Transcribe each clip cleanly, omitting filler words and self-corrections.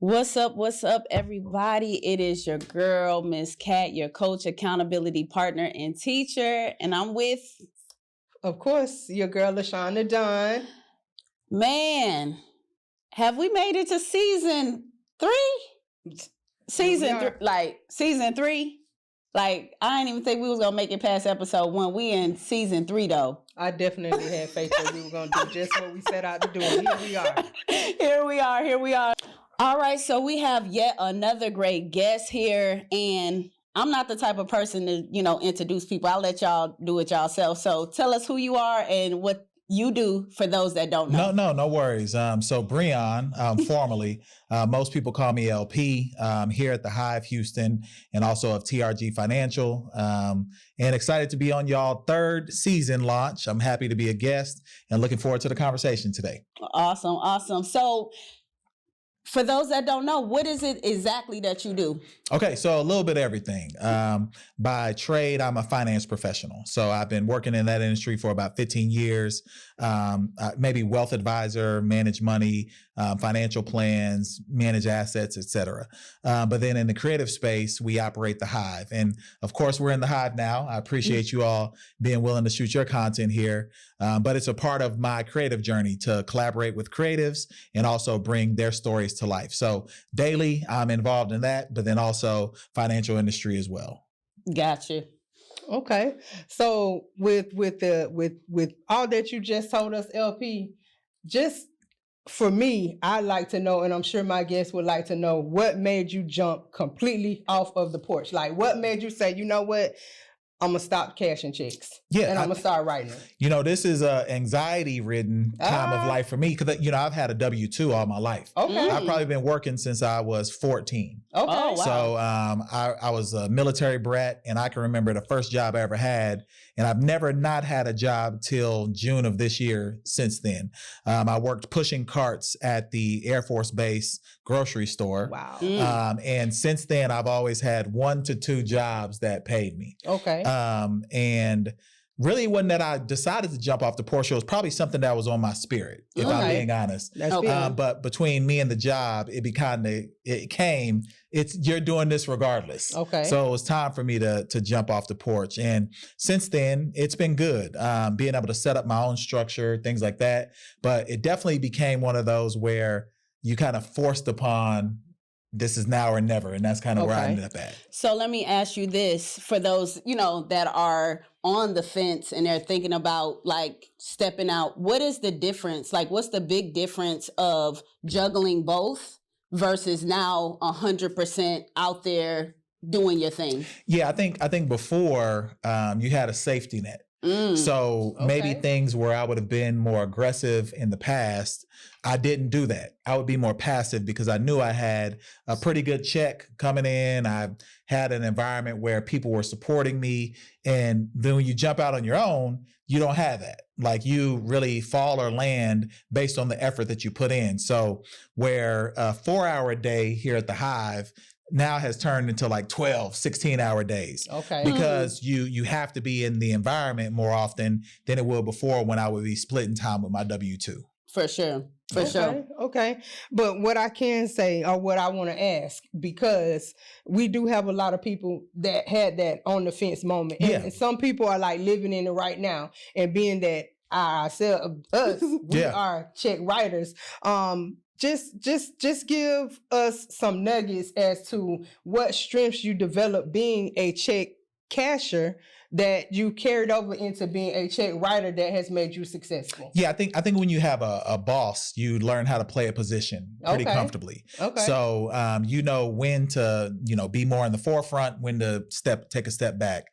What's up, everybody? It is your girl, Miss Cat, your coach, accountability partner, and teacher. And I'm with, of course, your girl, LaShonda Dunn. Man, have we made it to season 3? Season 3? Like, I didn't even think we was going to make it past episode 1. We in season 3, though. I definitely had faith that we were going to do just what we set out to do. And here we are. Here we are. All right, so we have yet another great guest here, and I'm not the type of person to, introduce people. I'll let y'all do it yourself. So tell us who you are and what you do for those that don't know. No worries. So Breon, formerly, most people call me LP, here at the Hive Houston and also of TRG Financial, and excited to be on y'all 3rd season launch. I'm happy to be a guest and looking forward to the conversation today. Awesome. So for those that don't know, what is it exactly that you do? Okay, so a little bit of everything. By trade, I'm a finance professional. So I've been working in that industry for about 15 years, maybe wealth advisor, manage money, financial plans, manage assets, etc. But then in the creative space, we operate the Hive. And of course, we're in the Hive now. I appreciate you all being willing to shoot your content here. But it's a part of my creative journey to collaborate with creatives and also bring their stories to life. So daily, I'm involved in that, but then also financial industry as well. Gotcha. Okay. So with all that you just told us, LP, just for me, I'd like to know, and I'm sure my guests would like to know, what made you jump completely off of the porch? Like, what made you say, you know what? I'm going to stop cashing checks. Yeah. And I'm going to start writing. This is a anxiety-ridden time of life for me because, I've had a W-2 all my life. Okay. I've probably been working since I was 14. Okay. Oh, wow. So I was a military brat, and I can remember the first job I ever had, and I've never not had a job till June of this year since then. I worked pushing carts at the Air Force Base grocery store. Wow. And since then, I've always had 1 to 2 jobs that paid me. Okay. And really wasn't that I decided to jump off the porch. It was probably something that was on my spirit, if I'm being honest. That's big. But between me and the job, you're doing this regardless. Okay. So it was time for me to jump off the porch. And since then, it's been good, being able to set up my own structure, things like that. But it definitely became one of those where you kind of forced upon, this is now or never. And that's kind of where I ended up at. So let me ask you this, for those, that are on the fence and they're thinking about like stepping out, what is the difference? Like, what's the big difference of juggling both versus now 100% out there doing your thing? Yeah, I think before you had a safety net. So maybe things where I would have been more aggressive in the past, I didn't do that. I would be more passive because I knew I had a pretty good check coming in. I had an environment where people were supporting me. And then when you jump out on your own, you don't have that. Like, you really fall or land based on the effort that you put in. So where a 4-hour day here at the Hive now has turned into like 12, 16-hour days. Okay. Because you have to be in the environment more often than it would before when I would be splitting time with my W-2. For sure. Okay. But what I can say, or what I want to ask, because we do have a lot of people that had that on the fence moment. And some people are like living in it right now. And being that we are check writers, just give us some nuggets as to what strengths you developed being a check casher that you carried over into being a check writer that has made you successful. Yeah, I think when you have a boss, you learn how to play a position pretty comfortably. Okay. So when to be more in the forefront, when to take a step back.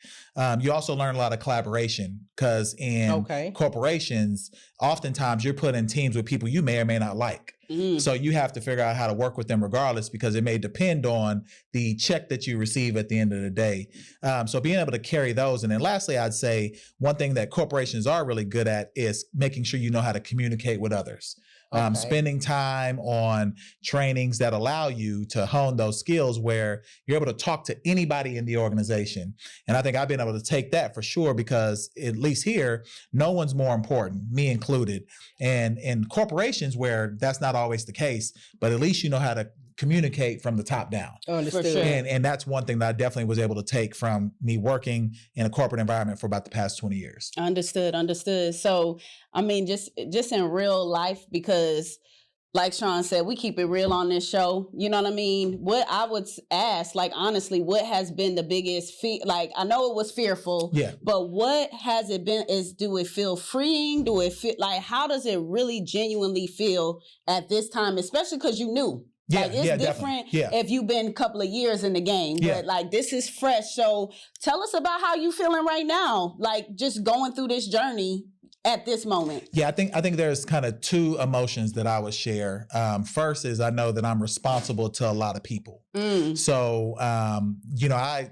You also learn a lot of collaboration because in corporations, oftentimes you're put in teams with people you may or may not like. So you have to figure out how to work with them regardless, because it may depend on the check that you receive at the end of the day. So being able to carry those. And then lastly, I'd say one thing that corporations are really good at is making sure you know how to communicate with others. Spending time on trainings that allow you to hone those skills where you're able to talk to anybody in the organization. And I think I've been able to take that for sure, because at least here, no one's more important, me included. And in corporations where that's not always the case, but at least you know how to communicate from the top down. Understood. For sure. And that's one thing that I definitely was able to take from me working in a corporate environment for about the past 20 years. Understood. So, I mean, just in real life, because like Sean said, we keep it real on this show. You know what I mean? What I would ask, like, honestly, what has been the biggest fear? Like, I know it was fearful, but what has it been? Do it feel freeing? Do it feel like, how does it really genuinely feel at this time? Especially because you knew. Like, it's different if you've been a couple of years in the game, but like, this is fresh. So tell us about how you feeling right now, like just going through this journey at this moment. Yeah, I think there's kind of two emotions that I would share. First is I know that I'm responsible to a lot of people. So, you know,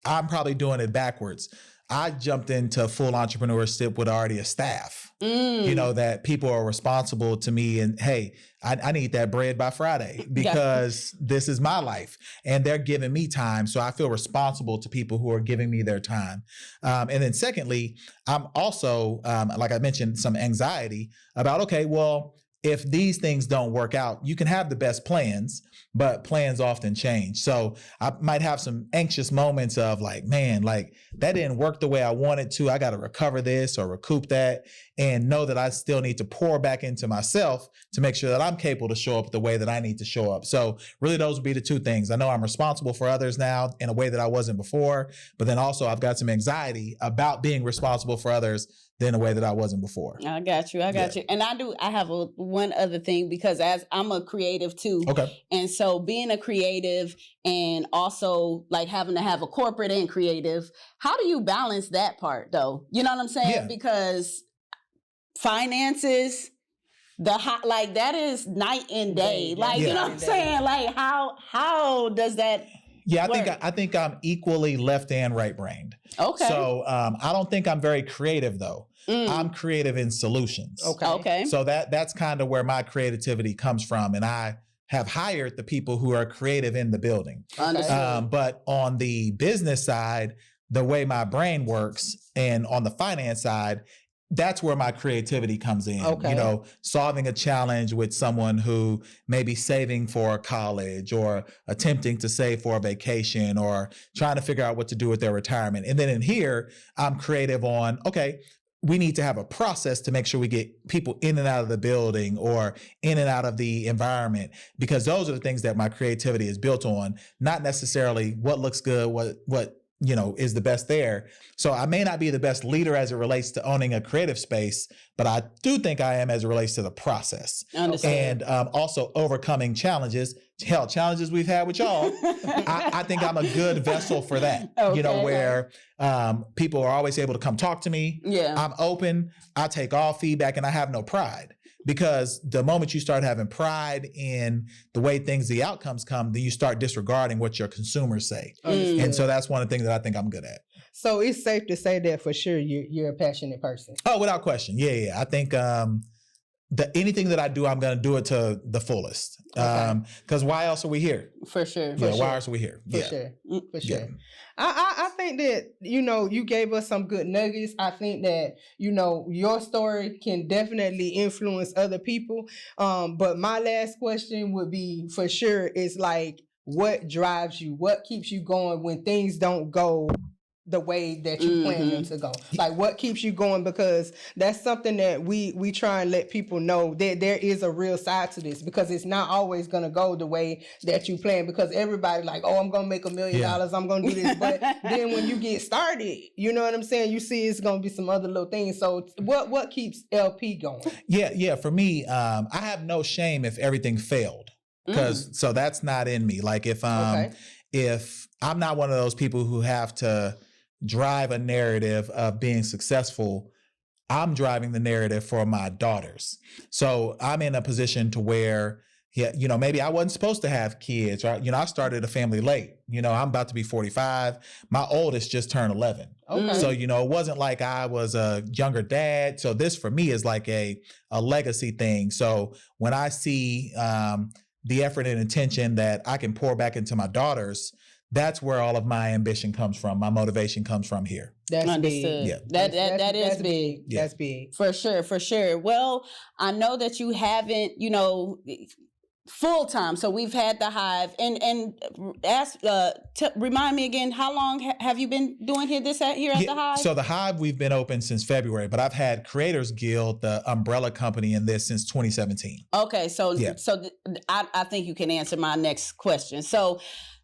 I'm probably doing it backwards. I jumped into full entrepreneurship with already a staff, you know, that people are responsible to me and, hey, I need that bread by Friday because this is my life and they're giving me time. So I feel responsible to people who are giving me their time. And then secondly, I'm also, like I mentioned, some anxiety about, okay, well, if these things don't work out, you can have the best plans, but plans often change. So I might have some anxious moments of like, man, like that didn't work the way I wanted to. I got to recover this or recoup that and know that I still need to pour back into myself to make sure that I'm capable to show up the way that I need to show up. So really those would be the two things. I know I'm responsible for others now in a way that I wasn't before, but then also I've got some anxiety about being responsible for others than a way that I wasn't before. I got you. And I have one other thing because as I'm a creative too. Okay. And so being a creative and also like having to have a corporate and creative, how do you balance that part though? You know what I'm saying? Yeah. Because finances, like that is night and day. Like, you know what I'm saying? Like how does that work? I think I'm equally left and right brained. Okay. So I don't think I'm very creative though. I'm creative in solutions. Okay. So that's kind of where my creativity comes from. And I have hired the people who are creative in the building. But on the business side, the way my brain works and on the finance side, that's where my creativity comes in. You know, solving a challenge with someone who may be saving for college or attempting to save for a vacation or trying to figure out what to do with their retirement. And then in here, I'm creative on, okay, we need to have a process to make sure we get people in and out of the building or in and out of the environment, because those are the things that my creativity is built on, not necessarily what looks good, what you know, is the best there. So I may not be the best leader as it relates to owning a creative space, but I do think I am as it relates to the process. And also overcoming challenges we've had with y'all. I think I'm a good vessel for that, you know, where people are always able to come talk to me. I'm open, I take all feedback and I have no pride. Because the moment you start having pride in the way the outcomes come, then you start disregarding what your consumers say. And so that's one of the things that I think I'm good at. So it's safe to say that for sure you're a passionate person. Oh, without question. Yeah. I think anything that I do, I'm going to do it to the fullest. Because why else are we here? For sure. Why else are we here? For sure. I think that, you know, you gave us some good nuggets. I think that, you know, your story can definitely influence other people. But my last question would be for sure is like, what drives you? What keeps you going when things don't go the way that you plan them to go? Like what keeps you going? Because that's something that we try and let people know that there is a real side to this, because it's not always going to go the way that you plan, because everybody like, oh, I'm going to make $1 million. I'm going to do this. But then when you get started, you know what I'm saying? You see it's going to be some other little things. So what keeps LP going? Yeah. For me, I have no shame if everything failed, because so that's not in me. Like if I'm not one of those people who have to drive a narrative of being successful, I'm driving the narrative for my daughters. So I'm in a position to where, you know, maybe I wasn't supposed to have kids, right? You know, I started a family late. You know, I'm about to be 45. My oldest just turned 11. So, you know, it wasn't like I was a younger dad. So this for me is like a legacy thing. So when I see the effort and attention that I can pour back into my daughters, that's where all of my ambition comes from. My motivation comes from here. That's understood. Big. Yeah. That is big. Yeah. That's big. For sure. Well, I know that you haven't, you know, full time. So we've had the Hive, and remind me again, how long have you been doing here at the Hive? So the Hive, we've been open since February, but I've had Creators Guild, the umbrella company, in this since 2017. Okay, so I think you can answer my next question. So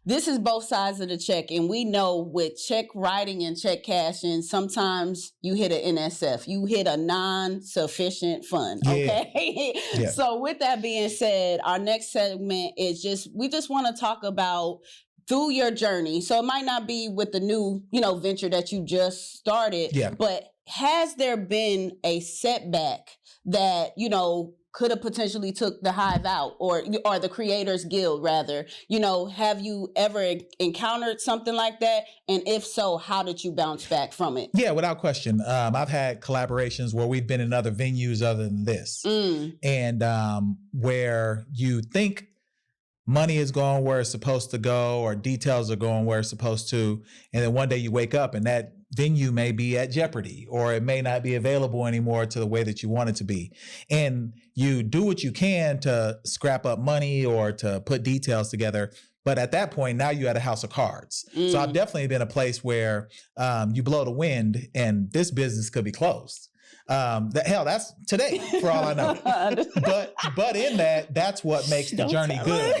this is both sides of the check, and we know with check writing and check cashing, sometimes you hit an NSF, you hit a non-sufficient fund. Okay, yeah. So with that being said, our next segment is we just want to talk about through your journey. So it might not be with the new, venture that you just started, but has there been a setback that, could have potentially took the Hive out or the Creators Guild rather? Have you ever encountered something like that? And if so, how did you bounce back from it? Yeah, without question. I've had collaborations where we've been in other venues other than this. And where you think money is going where it's supposed to go or details are going where it's supposed to. And then one day you wake up and that venue may be at jeopardy or it may not be available anymore to the way that you want it to be. And you do what you can to scrap up money or to put details together. But at that point, now you're at a house of cards. So I've definitely been a place where you blow the wind and this business could be closed. That's today for all I know. but in that's what makes the journey good.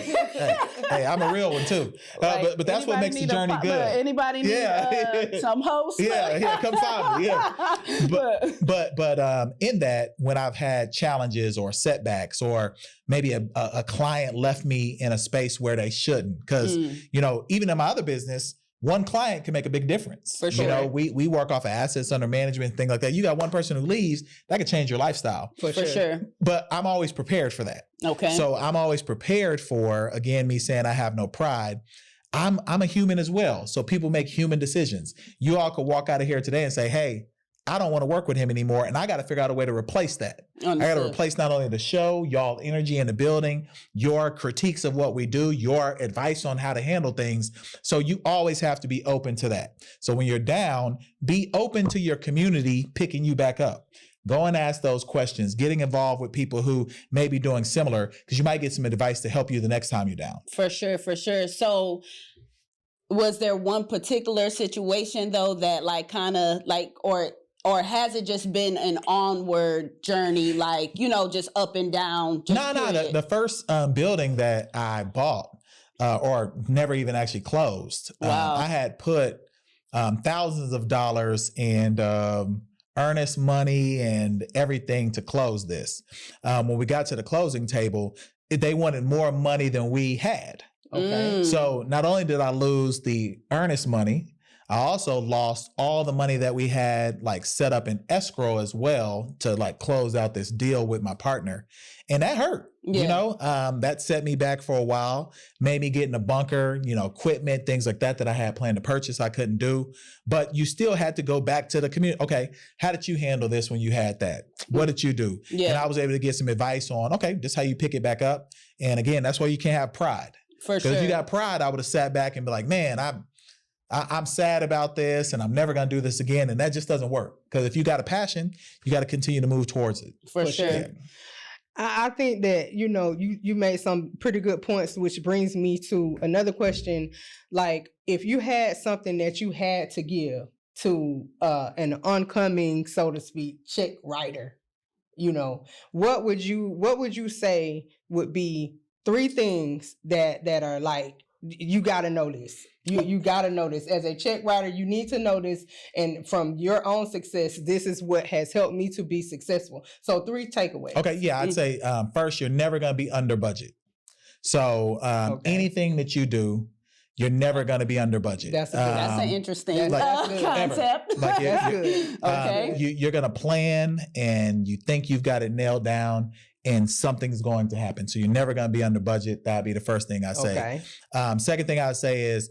Hey, I'm a real one too. But that's what makes the journey good. Anybody need some host? Yeah, come find me. Yeah. But in that, when I've had challenges or setbacks, or maybe a client left me in a space where they shouldn't, because even in my other business, one client can make a big difference. For sure. We work off of assets under management, things like that. You got one person who leaves, that could change your lifestyle. For sure. But I'm always prepared for that. Okay. So I'm always prepared for, again, me saying I have no pride. I'm a human as well. So people make human decisions. You all could walk out of here today and say, hey, I don't want to work with him anymore. And I got to figure out a way to replace that. Understood. I got to replace not only the show, y'all energy in the building, your critiques of what we do, your advice on how to handle things. So you always have to be open to that. So when you're down, be open to your community picking you back up. Go and ask those questions, getting involved with people who may be doing similar, because you might get some advice to help you the next time you're down. For sure. So was there one particular situation though that or has it just been an onward journey, just up and down? No. The first building that I bought or never even actually closed, I had put thousands of dollars and earnest money and everything to close this. When we got to the closing table, they wanted more money than we had. Okay. So not only did I lose the earnest money, I also lost all the money that we had set up in escrow as well to close out this deal with my partner. And that hurt, that set me back for a while, made me get in a bunker, equipment, things like that I had planned to purchase, I couldn't do. But you still had to go back to the community. Okay, how did you handle this when you had that? What did you do? Yeah. And I was able to get some advice on, okay, this is how you pick it back up. And again, that's why you can't have pride. For sure. Because if you got pride, I would have sat back and be like, man, I'm sad about this and I'm never going to do this again. And that just doesn't work. Because if you got a passion, you got to continue to move towards it. For sure. Yeah. I think that, you made some pretty good points, which brings me to another question. If you had something that you had to give to an oncoming, so to speak, check writer, what would you say would be 3 things that are you got to know this. You got to know this. As a check writer, you need to know this. And from your own success, this is what has helped me to be successful. So 3 takeaways. Okay, yeah, I'd say first, you're never going to be under budget. So anything that you do, you're never going to be under budget. That's an interesting concept. That's good. Okay. You're going to plan and you think you've got it nailed down, and something's going to happen. So you're never going to be under budget. That'd be the first thing I say. Okay. Second thing I would say is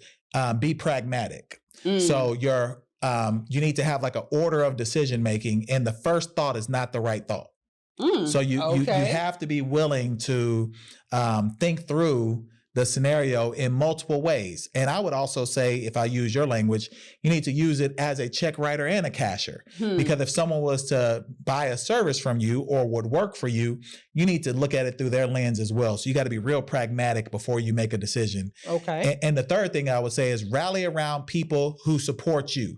be pragmatic. So you need to have an order of decision making, and the first thought is not the right thought. So you have to be willing to think through the scenario in multiple ways. And I would also say, if I use your language, you need to use it as a check writer and a cashier. Because if someone was to buy a service from you or would work for you, you need to look at it through their lens as well. So you got to be real pragmatic before you make a decision. Okay. And the third thing I would say is rally around people who support you.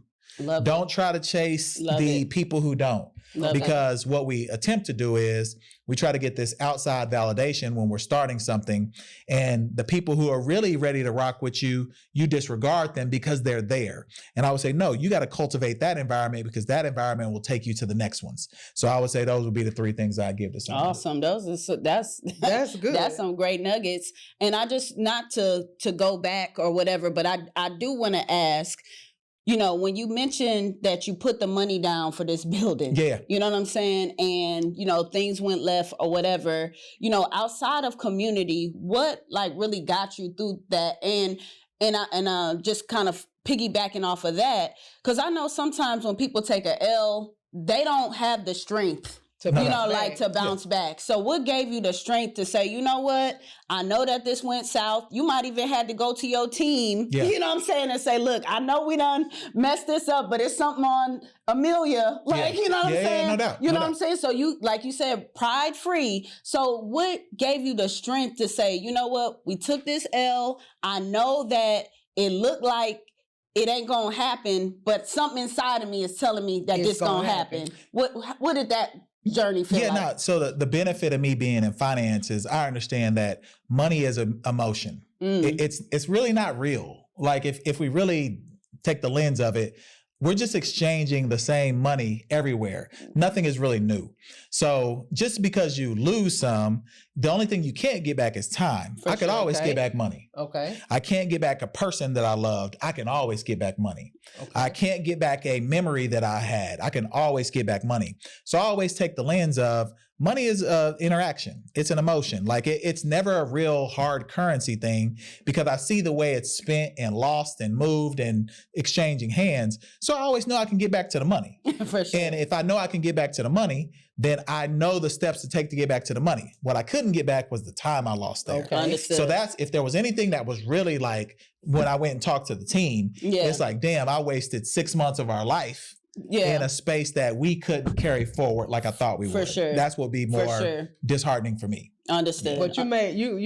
Don't try to chase the people who don't. Because what we attempt to do is we try to get this outside validation when we're starting something, and the people who are really ready to rock with you, you disregard them because they're there. And I would say, no, you got to cultivate that environment, because that environment will take you to the next ones. So I would say those would be the three things I give to someone. Awesome. That's good. That's some great nuggets. And I just, not to go back or whatever, but I do want to ask, you know, when you mentioned that you put the money down for this building, you know what I'm saying? And, you know, things went left or whatever, you know, outside of community, what like really got you through that? And just kind of piggybacking off of that, because I know sometimes when people take a L, they don't have the strength to bounce back. So what gave you the strength to say, you know what, I know that this went south. You might even had to go to your team, you know what I'm saying, and say, look, I know we done messed this up, but it's something on Amelia. Like, you know what I'm saying? No doubt. You know what I'm saying? So you, like you said, pride free. So what gave you the strength to say, you know what, we took this L. I know that it looked like it ain't gonna happen, but something inside of me is telling me that this gonna happen. What did that journey feel like? So the benefit of me being in finance is I understand that money is an emotion. It's really not real. Like if we really take the lens of it, we're just exchanging the same money everywhere. Nothing is really new. So just because you lose some, the only thing you can't get back is time. I could always get back money. Okay. I can't get back a person that I loved. I can always get back money. I can't get back a memory that I had. I can always get back money. So I always take the lens of money is interaction. It's an emotion. Like it's never a real hard currency thing, because I see the way it's spent and lost and moved and exchanging hands. So I always know I can get back to the money. For sure. And if I know I can get back to the money, then I know the steps to take to get back to the money. What I couldn't get back was the time I lost there. So that's, if there was anything that was really like, when I went and talked to the team, it's like, damn, I wasted 6 months of our life in a space that we couldn't carry forward like I thought we would. For sure. That's what would be more disheartening for me. Understood. But you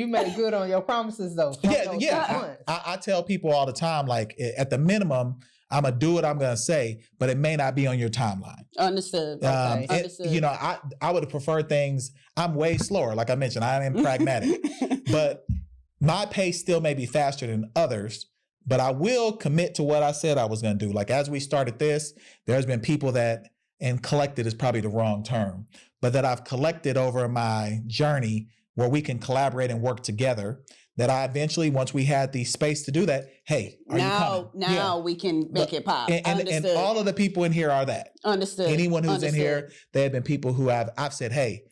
made good on your promises though. I tell people all the time, like at the minimum, I'm going to do what I'm going to say, but it may not be on your timeline. Understood. Understood. You know, I would have preferred things. I'm way slower. Like I mentioned, I am pragmatic, but my pace still may be faster than others, but I will commit to what I said I was going to do. Like as we started this, there's been people that, and collected is probably the wrong term, but that I've collected over my journey where we can collaborate and work together, that I eventually, once we had the space to do that, hey, are you coming? Now we can make it pop. And all of the people in here are that. Understood. Anyone who's in here, they have been people who I've said, hey,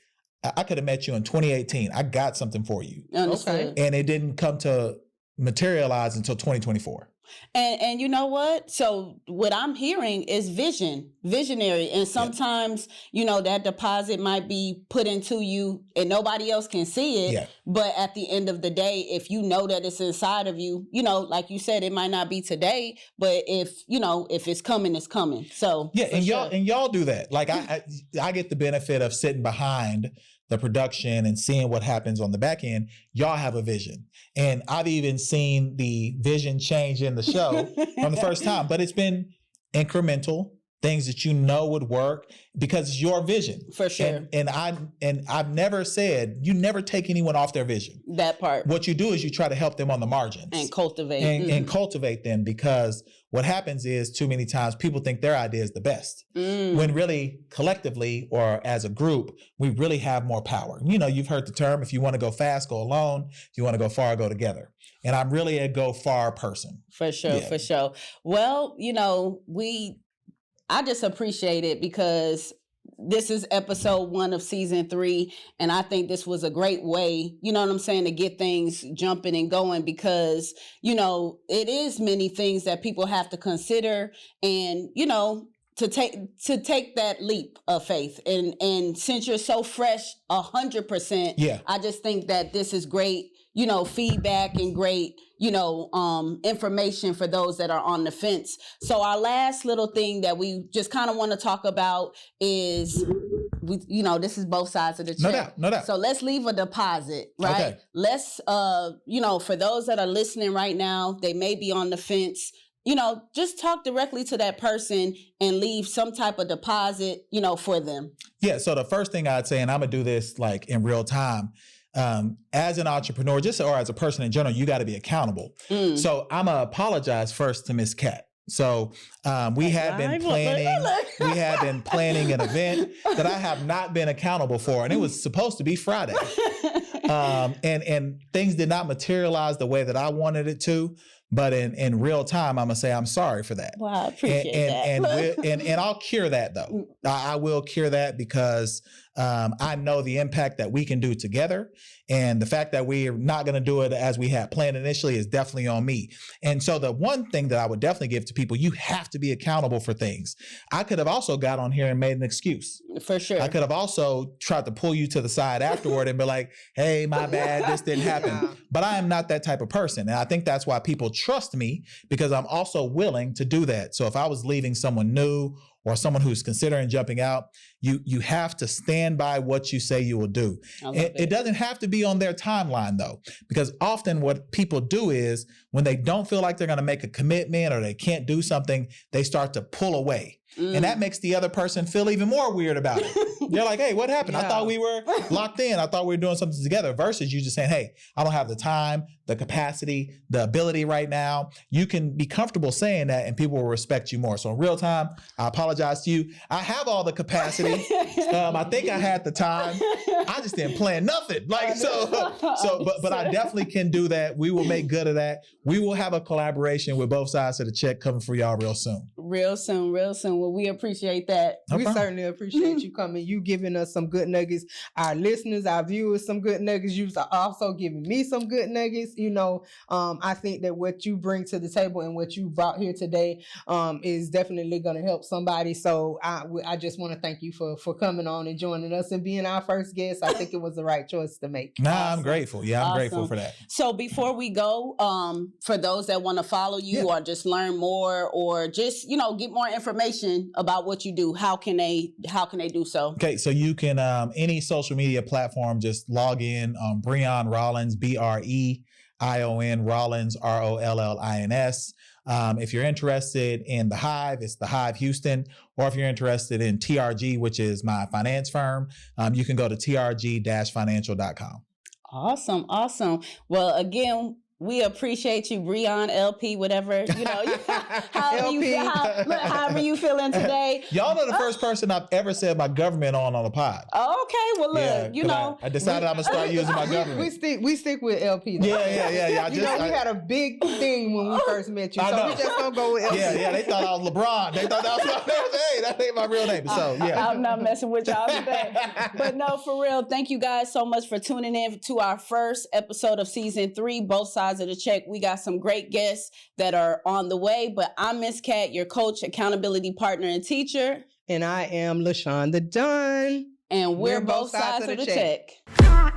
I could have met you in 2018. I got something for you. Understood. And it didn't come to materialize until 2024. And you know what? So what I'm hearing is visionary. And sometimes, you know, that deposit might be put into you and nobody else can see it. But at the end of the day, if you know that it's inside of you, you know, like you said, it might not be today, but if it's coming, it's coming. So y'all do that. Like I get the benefit of sitting behind the production and seeing what happens on the back end. Y'all have a vision. And I've even seen the vision change in the show from the first time, but it's been incremental, things that you know would work because it's your vision. For sure. And I've never said, you never take anyone off their vision. That part. What you do is you try to help them on the margins. And cultivate. And cultivate them, because what happens is too many times people think their idea is the best. When really collectively or as a group, we really have more power. You know, you've heard the term, if you want to go fast, go alone. If you want to go far, go together. And I'm really a go far person. For sure, for sure. Well, you know, I just appreciate it because this is episode 1 of season 3. And I think this was a great way, you know what I'm saying, to get things jumping and going, because, you know, it is many things that people have to consider. And, you know, to take that leap of faith. And since you're so fresh, 100%, yeah. I just think that this is great, you know, feedback and great, you know, information for those that are on the fence. So our last little thing that we just kind of want to talk about is, you know, this is both sides of the check. No doubt. So let's leave a deposit, right? Okay. Let's, you know, for those that are listening right now, they may be on the fence. You know, just talk directly to that person and leave some type of deposit, you know, for them. Yeah. So the first thing I'd say, and I'm gonna do this like in real time, as an entrepreneur, or as a person in general, you got to be accountable. So I'm gonna apologize first to Miss Cat. So we have been planning an event that I have not been accountable for, and it was supposed to be Friday. And things did not materialize the way that I wanted it to. But in real time, I'm gonna say I'm sorry for that. Well, I appreciate that. And I'll cure that though. I will cure that because I know the impact that we can do together, and the fact that we're not gonna do it as we had planned initially is definitely on me. And so the one thing that I would definitely give to people, you have to be accountable for things. I could have also got on here and made an excuse. For sure. I could have also tried to pull you to the side afterward and be like, hey, my bad, this didn't happen. But I am not that type of person. And I think that's why people trust me, because I'm also willing to do that. So if I was leaving someone new or someone who's considering jumping out, you have to stand by what you say you will do. It doesn't have to be on their timeline though, because often what people do is when they don't feel like they're going to make a commitment or they can't do something, they start to pull away. And that makes the other person feel even more weird about it. They're like, hey, what happened? I thought we were locked in. I thought we were doing something together, versus you just saying, hey, I don't have the time, the capacity, the ability right now. You can be comfortable saying that and people will respect you more. So in real time, I apologize to you. I have all the capacity. I think I had the time. I just didn't plan nothing. But I definitely can do that. We will make good of that. We will have a collaboration with both sides of the check coming for y'all real soon. Real soon. Well, we appreciate that. We certainly appreciate you coming. You giving us some good nuggets. Our listeners, our viewers, some good nuggets. You've also giving me some good nuggets. You know, I think that what you bring to the table and what you brought here today is definitely going to help somebody. So I just want to thank you for coming on and joining us and being our first guest. I think it was the right choice to make. I'm grateful. Yeah, I'm grateful for that. So before we go, for those that want to follow you or just learn more or just, you know, get more information about what you do, how can they do so? Okay, so you can any social media platform, just log in on Breon Rollins, BREION Rollins, ROLLINS. If you're interested in the Hive, it's the Hive Houston, or if you're interested in TRG, which is my finance firm, you can go to trg-financial.com. Awesome. Well, again, we appreciate you, Breon, LP, whatever, you know, however you feeling today. Y'all know the first person I've ever said my government on a pod. Oh, okay. Well, look, you know. I decided I'm going to start using my government. We stick with LP. Though. Yeah. We had a big thing when we first met you, so we just going to go with LP. Yeah, they thought I was LeBron. They thought that was my name. Hey, that ain't my real name. So, yeah. I'm not messing with y'all today. But no, for real, thank you guys so much for tuning in to our first episode of season 3, Both Sides of the Check. We got some great guests that are on the way, but I'm Miss Cat, your coach, accountability partner, and teacher. And I am LaShonda Dunn. And we're both sides of the check. Yeah.